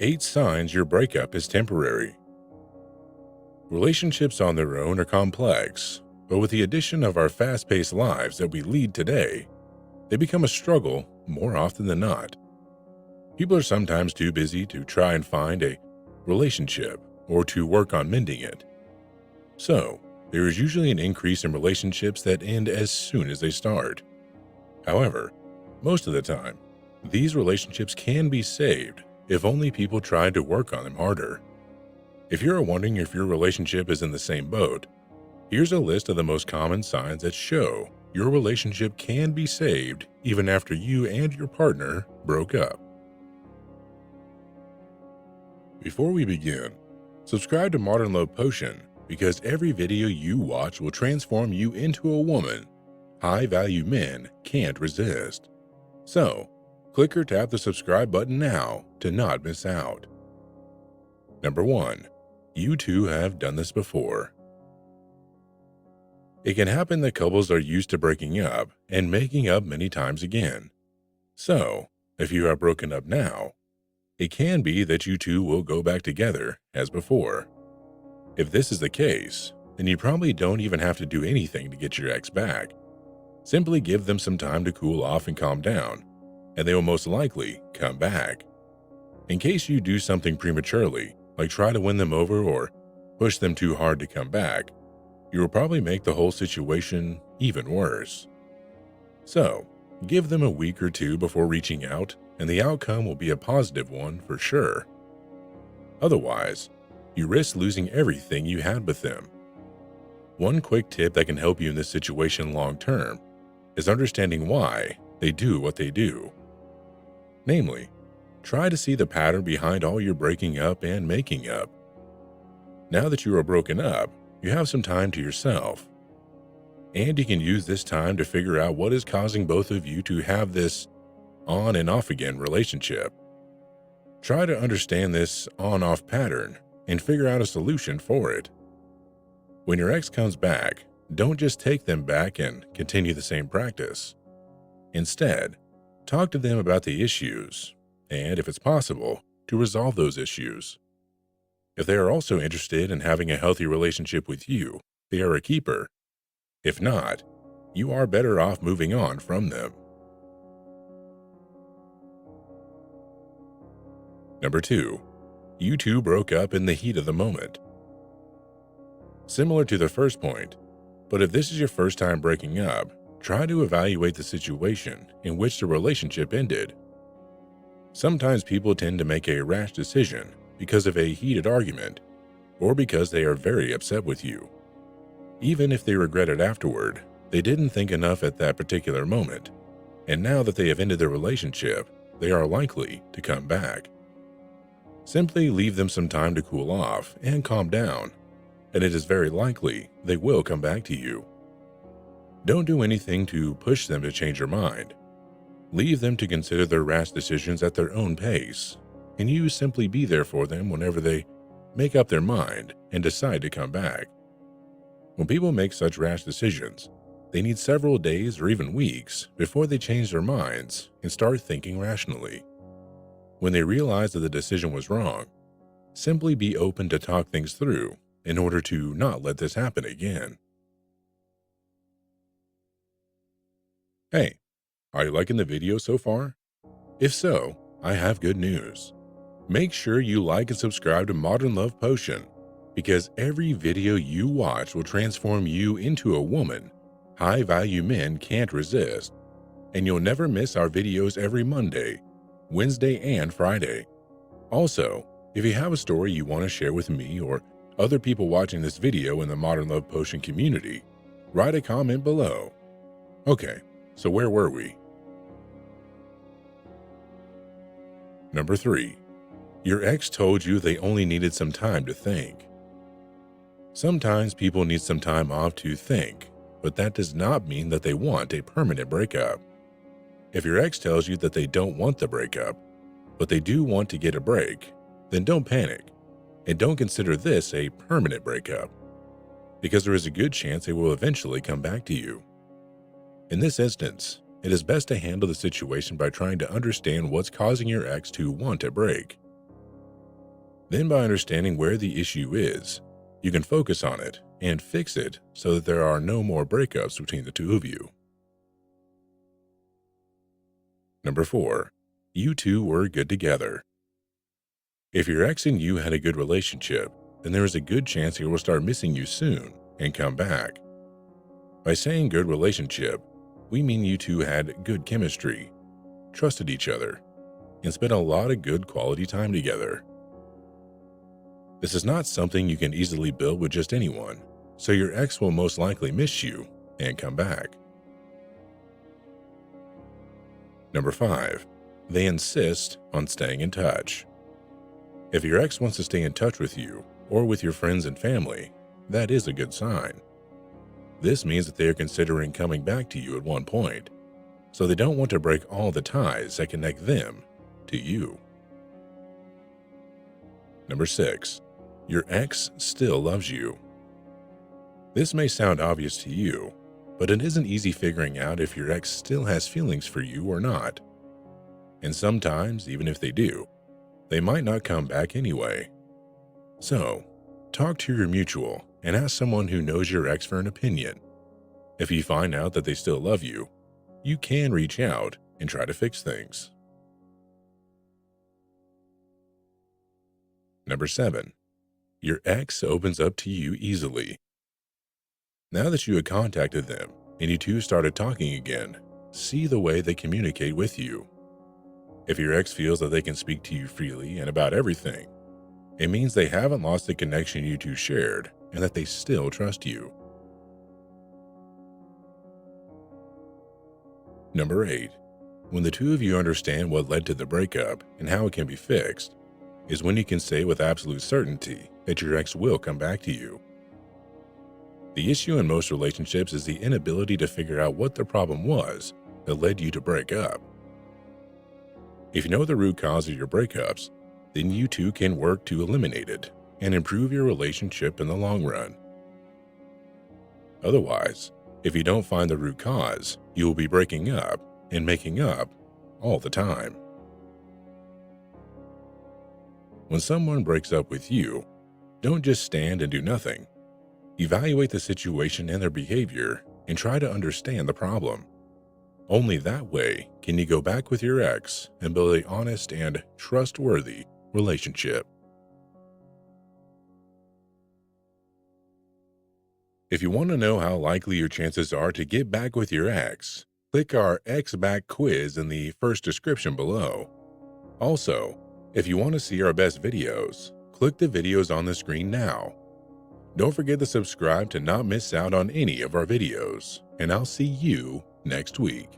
8 signs your breakup is temporary. Relationships on their own are complex, but with the addition of our fast-paced lives that we lead today, they become a struggle more often than not. People are sometimes too busy to try and find a relationship or to work on mending it. So, there is usually an increase in relationships that end as soon as they start. However, most of the time, these relationships can be saved if only people try to work on them harder. If you're wondering if your relationship is in the same boat, here's a list of the most common signs that show your relationship can be saved even after you and your partner broke up. Before we begin, subscribe to Modern Love Potion because every video you watch will transform you into a woman high-value men can't resist. So, click or tap the subscribe button now to not miss out. Number 1. You two have done this before. It can happen that couples are used to breaking up and making up many times again. So, if you are broken up now, it can be that you two will go back together as before. If this is the case, then you probably don't even have to do anything to get your ex back. Simply give them some time to cool off and calm down, and they will most likely come back. In case you do something prematurely, like try to win them over or push them too hard to come back, you will probably make the whole situation even worse. So, give them a week or two before reaching out, and the outcome will be a positive one for sure. Otherwise, you risk losing everything you had with them. One quick tip that can help you in this situation long term is understanding why they do what they do. Namely, try to see the pattern behind all your breaking up and making up. Now that you are broken up, you have some time to yourself. And you can use this time to figure out what is causing both of you to have this on and off again relationship. Try to understand this on-off pattern and figure out a solution for it. When your ex comes back, don't just take them back and continue the same practice. Instead, talk to them about the issues, and if it's possible, to resolve those issues. If they are also interested in having a healthy relationship with you, they are a keeper. If not, you are better off moving on from them. Number 2. You two broke up in the heat of the moment. Similar to the first point, but if this is your first time breaking up, try to evaluate the situation in which the relationship ended. Sometimes people tend to make a rash decision because of a heated argument or because they are very upset with you. Even if they regret it afterward, they didn't think enough at that particular moment, and now that they have ended their relationship, they are likely to come back. Simply leave them some time to cool off and calm down, and it is very likely they will come back to you. Don't do anything to push them to change their mind. Leave them to consider their rash decisions at their own pace, and you simply be there for them whenever they make up their mind and decide to come back. When people make such rash decisions, they need several days or even weeks before they change their minds and start thinking rationally. When they realize that the decision was wrong, simply be open to talk things through in order to not let this happen again. Hey, are you liking the video so far? If so, I have good news. Make sure you like and subscribe to Modern Love Potion because every video you watch will transform you into a woman high-value men can't resist. And you'll never miss our videos every Monday, Wednesday, and Friday. Also, if you have a story you want to share with me or other people watching this video in the Modern Love Potion community, write a comment below. Okay, so where were we? Number 3. Your ex told you they only needed some time to think. Sometimes people need some time off to think, but that does not mean that they want a permanent breakup. If your ex tells you that they don't want the breakup, but they do want to get a break, then don't panic and don't consider this a permanent breakup, because there is a good chance they will eventually come back to you. In this instance, it is best to handle the situation by trying to understand what's causing your ex to want a break. Then, by understanding where the issue is, you can focus on it and fix it so that there are no more breakups between the two of you. Number 4. You two were good together. If your ex and you had a good relationship, then there is a good chance he will start missing you soon and come back. By saying good relationship, we mean you two had good chemistry, trusted each other, and spent a lot of good quality time together. This is not something you can easily build with just anyone, so your ex will most likely miss you and come back. Number 5. They insist on staying in touch. If your ex wants to stay in touch with you or with your friends and family, that is a good sign. This means that they are considering coming back to you at one point, so they don't want to break all the ties that connect them to you. Number 6. Your ex still loves you. This may sound obvious to you, but it isn't easy figuring out if your ex still has feelings for you or not. And sometimes, even if they do, they might not come back anyway. So, talk to your mutual and ask someone who knows your ex for an opinion. If you find out that they still love you, you can reach out and try to fix things. Number 7. Your ex opens up to you easily. Now that you had contacted them and you two started talking again, see the way they communicate with you. If your ex feels that they can speak to you freely and about everything, it means they haven't lost the connection you two shared and that they still trust you. Number 8. When the two of you understand what led to the breakup and how it can be fixed, is when you can say with absolute certainty that your ex will come back to you. The issue in most relationships is the inability to figure out what the problem was that led you to break up. If you know the root cause of your breakups, then you two can work to eliminate it and improve your relationship in the long run. Otherwise, if you don't find the root cause, you will be breaking up and making up all the time. When someone breaks up with you, don't just stand and do nothing. Evaluate the situation and their behavior and try to understand the problem. Only that way can you go back with your ex and build an honest and trustworthy relationship. If you want to know how likely your chances are to get back with your ex, click our Ex Back quiz in the first description below. Also, if you want to see our best videos, click the videos on the screen now. Don't forget to subscribe to not miss out on any of our videos, and I'll see you next week.